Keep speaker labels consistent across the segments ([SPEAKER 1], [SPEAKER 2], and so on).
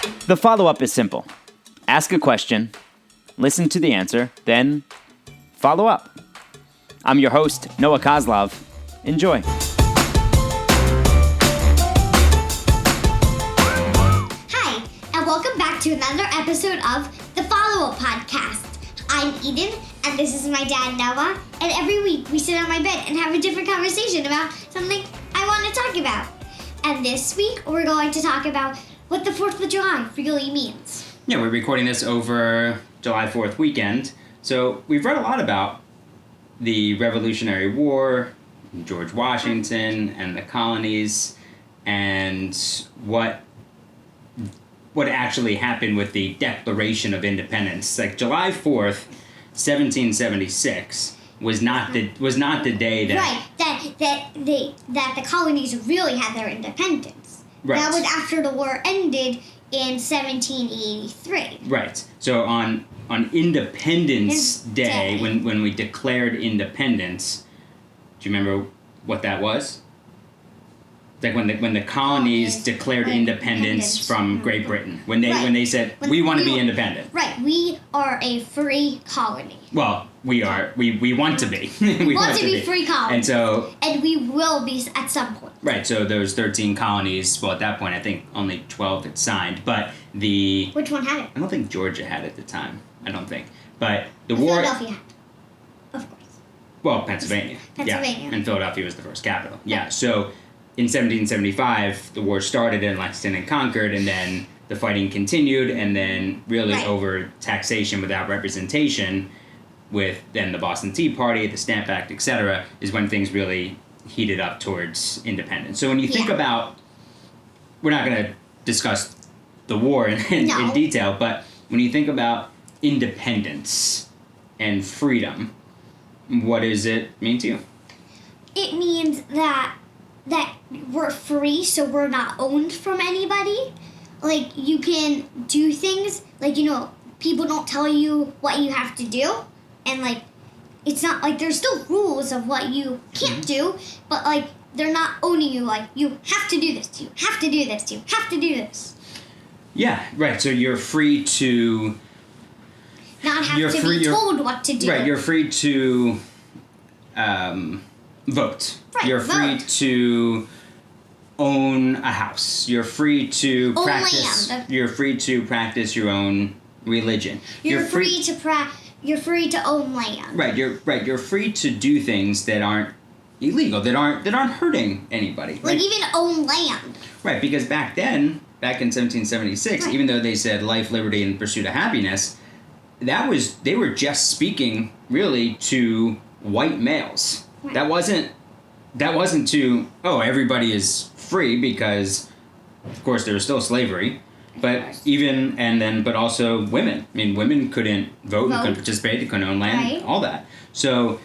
[SPEAKER 1] The follow-up is simple. Ask a question, listen to the answer, then follow up. I'm your host, Noah Kozlov. Enjoy.
[SPEAKER 2] Hi, and welcome back to another episode of the Follow-Up Podcast. I'm Eden, and this is my dad, Noah, and every week we sit on my bed and have a different conversation about something I want to talk about. And this week, we're going to talk about what the 4th of July really means.
[SPEAKER 3] Yeah, we're recording this over July 4th weekend, so we've read a lot about the Revolutionary War, George Washington, and the colonies, and what actually happened with the Declaration of Independence. Like July 4th, 1776 was not the day that
[SPEAKER 2] that the colonies really had their independence.
[SPEAKER 3] Right.
[SPEAKER 2] That was after the war ended in 1783.
[SPEAKER 3] Right. So on Independence Day, when we declared independence, do you remember what that was? Like when the colonies declared independence from Great Britain, when they said we want to be independent.
[SPEAKER 2] Right, we are a free colony.
[SPEAKER 3] Well, we are. We want to be. we
[SPEAKER 2] want to be free colony. And we will be at some point.
[SPEAKER 3] Right. So those 13 colonies. Well, at that point, I think only 12 had signed. But
[SPEAKER 2] which one had it?
[SPEAKER 3] I don't think Georgia had it at the time. I don't think. But the war.
[SPEAKER 2] Philadelphia had. Of course.
[SPEAKER 3] Well, Pennsylvania. Yeah, and Philadelphia was the first capital. Yeah. So in 1775, the war started in Lexington and Concord, and then the fighting continued, and then really over taxation without representation, with then the Boston Tea Party, the Stamp Act, etc., is when things really heated up towards independence. So when you think about, we're not going to discuss the war in detail, but when you think about independence and freedom, what does it mean to you?
[SPEAKER 2] It means that we're free, so we're not owned from anybody. Like, you can do things, like, people don't tell you what you have to do, and, like, it's not, like, there's still rules of what you can't do, but, like, they're not owning you, like, you have to do this, you have to do this, you have to do this.
[SPEAKER 3] Yeah, right, so you're free to
[SPEAKER 2] not have to be told what to do.
[SPEAKER 3] Right, you're free to vote.
[SPEAKER 2] Right,
[SPEAKER 3] you're free to own a house. You're free to practice.
[SPEAKER 2] Land.
[SPEAKER 3] You're free to practice your own religion.
[SPEAKER 2] You're free to own land.
[SPEAKER 3] Right. You're free to do things that aren't illegal. That aren't hurting anybody.
[SPEAKER 2] Like even own land.
[SPEAKER 3] Right. Because back in 1776, even though they said life, liberty, and pursuit of happiness, they were just speaking really to white males. Right. That wasn't to, everybody is free, because of course there was still slavery, but but also women. I mean, women couldn't vote. Couldn't participate, they couldn't own land, all that. So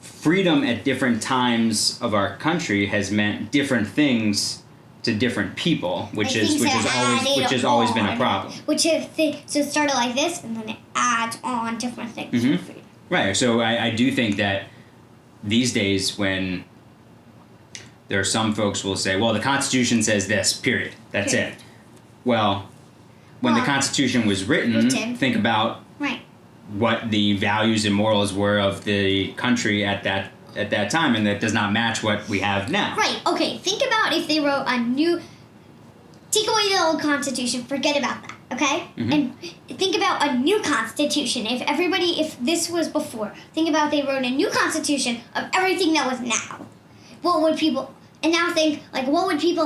[SPEAKER 3] freedom at different times of our country has meant different things to different people, which has always been a problem.
[SPEAKER 2] So it started like this, and then it adds on different things.
[SPEAKER 3] Mm-hmm. Right. So I do think that these days, when there are some folks who will say, well, the Constitution says this, period. That's it. Well, when the Constitution was written, think about what the values and morals were of the country at that time, and that does not match what we have now.
[SPEAKER 2] Right. Okay. Think about if they wrote take away the old Constitution, forget about that, okay? Mm-hmm. And think about a new Constitution. If this was before, think about if they wrote a new Constitution of everything that was now. What would people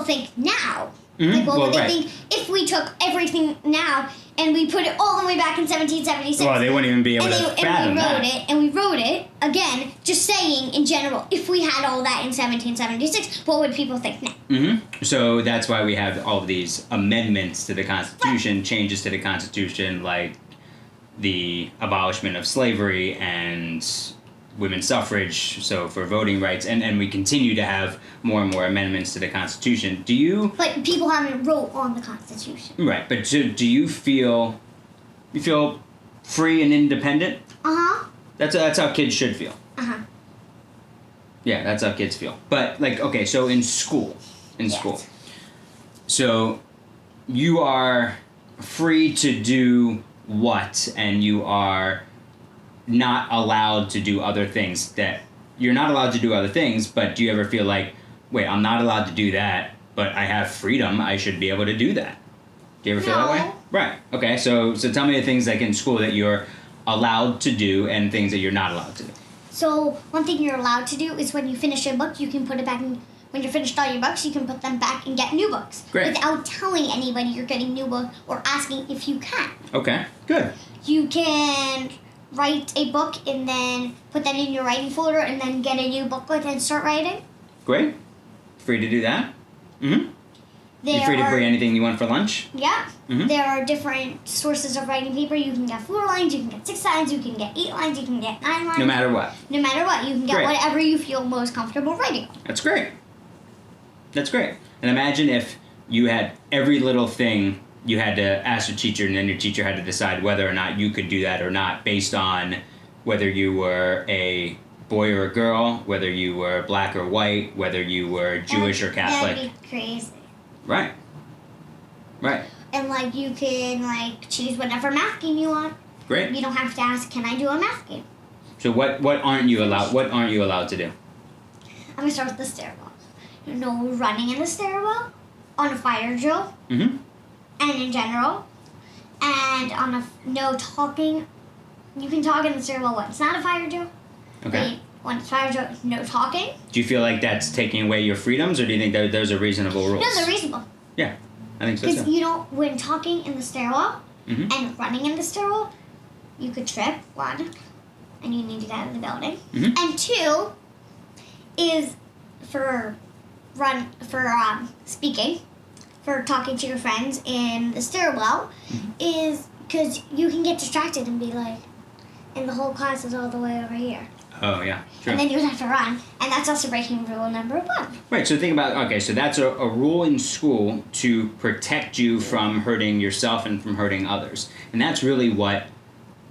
[SPEAKER 2] think now?
[SPEAKER 3] Mm-hmm.
[SPEAKER 2] Like, what would they think if we took everything now and we put it all the way back in 1776?
[SPEAKER 3] Well, they wouldn't even be able to fathom that.
[SPEAKER 2] And we wrote it, again, just saying, in general, if we had all that in 1776, what would people think now?
[SPEAKER 3] Mm-hmm. So that's why we have all of these amendments to the Constitution, changes to the Constitution, like the abolishment of slavery and women's suffrage, so for voting rights, and we continue to have more and more amendments to the Constitution. Do you...
[SPEAKER 2] But people haven't wrote on the Constitution.
[SPEAKER 3] Right, but do you feel free and independent?
[SPEAKER 2] Uh-huh.
[SPEAKER 3] That's how kids should feel.
[SPEAKER 2] Uh-huh.
[SPEAKER 3] Yeah, that's how kids feel. But, like, okay, so in school, so you are free to do what, and you are not allowed to do other things that you're not allowed to do other things, but do you ever feel like, wait, I'm not allowed to do that, but I have freedom, I should be able to do that? Do you ever feel that way?
[SPEAKER 2] No.
[SPEAKER 3] Right. Okay, so tell me the things like in school that you're allowed to do and things that you're not allowed to do.
[SPEAKER 2] So one thing you're allowed to do is when you finish a book, you can put it back in. When you're finished all your books, you can put them back and get new books.
[SPEAKER 3] Great.
[SPEAKER 2] Without telling anybody you're getting new books or asking if you can.
[SPEAKER 3] Okay, good.
[SPEAKER 2] You can write a book and then put that in your writing folder and then get a new booklet and start writing.
[SPEAKER 3] Great. Free to do that. Mm-hmm.
[SPEAKER 2] There
[SPEAKER 3] You're free to
[SPEAKER 2] are-
[SPEAKER 3] bring anything you want for lunch.
[SPEAKER 2] Yeah.
[SPEAKER 3] Mhm.
[SPEAKER 2] There are different sources of writing paper. You can get 4 lines, you can get 6 lines, you can get 8 lines, you can get 9 lines.
[SPEAKER 3] No matter what.
[SPEAKER 2] No matter what, you can get
[SPEAKER 3] Great.
[SPEAKER 2] whatever you feel most comfortable writing on.
[SPEAKER 3] That's great. That's great. And imagine if you had every little thing you had to ask your teacher, and then your teacher had to decide whether or not you could do that or not based on whether you were a boy or a girl, whether you were black or white, whether you were Jewish or Catholic.
[SPEAKER 2] That'd be crazy.
[SPEAKER 3] Right. Right.
[SPEAKER 2] And like you can like choose whatever math game you want.
[SPEAKER 3] Great.
[SPEAKER 2] You don't have to ask, can I do a math game?
[SPEAKER 3] So what aren't you allowed? What aren't you allowed to do?
[SPEAKER 2] I'm gonna start with the stairwell. No running in the stairwell, on a fire drill,
[SPEAKER 3] Mm-hmm.
[SPEAKER 2] and in general, and on a no talking. You can talk in the stairwell when it's not a fire drill.
[SPEAKER 3] Okay.
[SPEAKER 2] When it's fire drill, no talking.
[SPEAKER 3] Do you feel like that's taking away your freedoms, or do you think that those are reasonable rules?
[SPEAKER 2] No, they're reasonable.
[SPEAKER 3] Yeah, I think so
[SPEAKER 2] Because
[SPEAKER 3] too.
[SPEAKER 2] you don't, when talking in the stairwell
[SPEAKER 3] Mhm.
[SPEAKER 2] and running in the stairwell, you could trip, 1, and you need to get out of the building.
[SPEAKER 3] Mhm.
[SPEAKER 2] And 2 is for speaking, for talking to your friends in the stairwell, is because you can get distracted and be like, and the whole class is all the way over here.
[SPEAKER 3] Oh yeah, true.
[SPEAKER 2] And then you would have to run, and that's also breaking rule number 1.
[SPEAKER 3] Right, so think about, okay, so that's a rule in school to protect you from hurting yourself and from hurting others. And that's really what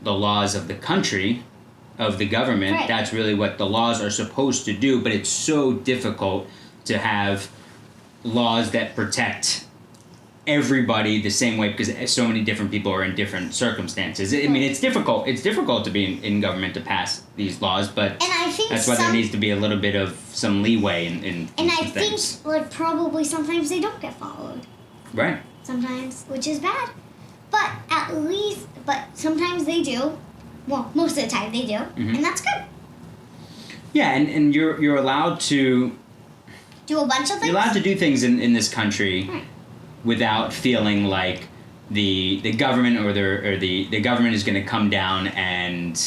[SPEAKER 3] the laws of the country, of the government,
[SPEAKER 2] Right.
[SPEAKER 3] that's really what the laws are supposed to do, but it's so difficult to have laws that protect everybody the same way because so many different people are in different circumstances. I mean, it's difficult to be in government to pass these laws, but
[SPEAKER 2] And I think
[SPEAKER 3] that's why there needs to be a little bit of some leeway in
[SPEAKER 2] and I
[SPEAKER 3] some
[SPEAKER 2] think
[SPEAKER 3] things.
[SPEAKER 2] like probably sometimes they don't get followed.
[SPEAKER 3] Right.
[SPEAKER 2] Sometimes, which is bad. But but sometimes they do. Well, most of the time they do,
[SPEAKER 3] Mhm.
[SPEAKER 2] and that's good.
[SPEAKER 3] Yeah, and you're allowed to
[SPEAKER 2] Do a bunch of things.
[SPEAKER 3] you're allowed to do things in this country
[SPEAKER 2] Right.
[SPEAKER 3] without feeling like the government or the government is going to come down and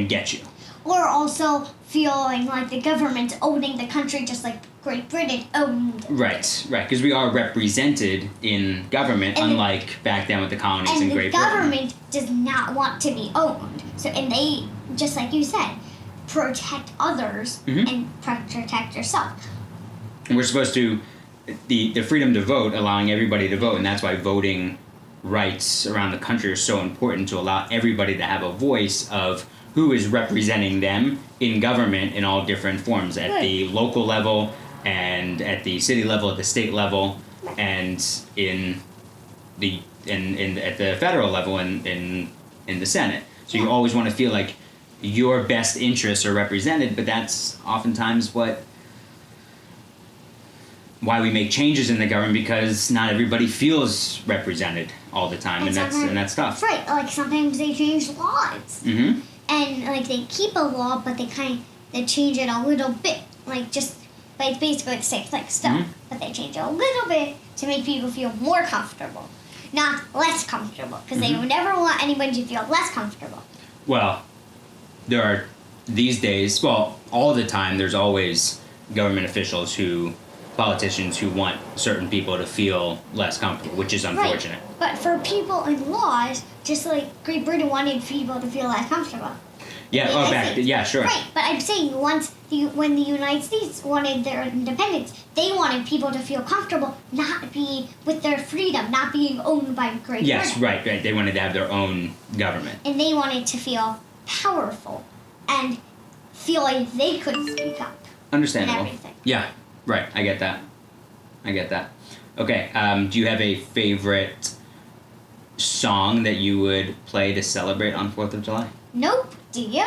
[SPEAKER 3] get you.
[SPEAKER 2] Or also feeling like the government's owning the country just like Great Britain owned it.
[SPEAKER 3] Right, because we are represented in government,
[SPEAKER 2] And the-
[SPEAKER 3] unlike back then with the colonies in
[SPEAKER 2] And the
[SPEAKER 3] Great Britain.
[SPEAKER 2] government does not want to be owned. So, and they, just like you said, protect others
[SPEAKER 3] Mhm.
[SPEAKER 2] and protect yourself.
[SPEAKER 3] And we're supposed to, the freedom to vote, allowing everybody to vote, and that's why voting rights around the country are so important, to allow everybody to have a voice of who is representing them in government in all different forms, at the local level and at the city level, at the state level, and in at the federal level in the Senate. So you always want to feel like your best interests are represented, but that's oftentimes why we make changes in the government, because not everybody feels represented all the time, and that's tough.
[SPEAKER 2] Right, like sometimes they change laws.
[SPEAKER 3] Mm-hmm.
[SPEAKER 2] And like they keep a law, but they change it a little bit, but it's basically the same thing still.
[SPEAKER 3] Mhm.
[SPEAKER 2] But they change it a little bit to make people feel more comfortable, not less comfortable, because they would never want anybody to feel less comfortable.
[SPEAKER 3] Well, there are these days, well, all the time, there's always government officials politicians who want certain people to feel less comfortable, which is unfortunate.
[SPEAKER 2] Right. But for people in laws, just like Great Britain wanted people to feel less comfortable.
[SPEAKER 3] Yeah, sure.
[SPEAKER 2] Right, but I'm saying when the United States wanted their independence, they wanted people to feel comfortable, not be with their freedom, not being owned by Great
[SPEAKER 3] Yes,
[SPEAKER 2] Britain.
[SPEAKER 3] right. They wanted to have their own government.
[SPEAKER 2] And they wanted to feel powerful and feel like they could speak up.
[SPEAKER 3] Understandable.
[SPEAKER 2] And everything.
[SPEAKER 3] Yeah, right. I get that. Okay, do you have a favorite song that you would play to celebrate on 4th of July?
[SPEAKER 2] Nope. Do you?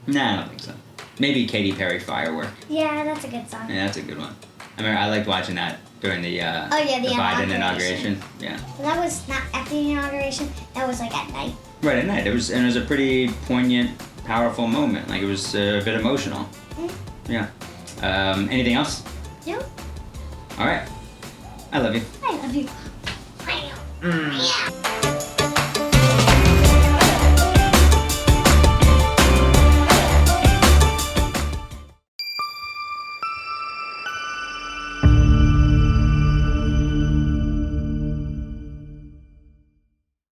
[SPEAKER 3] Nah, I don't think so. Maybe Katy Perry Firework.
[SPEAKER 2] Yeah, that's a good song.
[SPEAKER 3] Yeah, that's a good one. I mean, I liked watching that during the
[SPEAKER 2] the
[SPEAKER 3] Biden
[SPEAKER 2] inauguration.
[SPEAKER 3] inauguration. Yeah.
[SPEAKER 2] Well, that was not at the inauguration. That was like at night.
[SPEAKER 3] Right at night. It was a pretty poignant, powerful moment. Like it was a bit emotional. Yeah. Anything else?
[SPEAKER 2] No.
[SPEAKER 3] All right. I love you.
[SPEAKER 2] I love you. Yeah.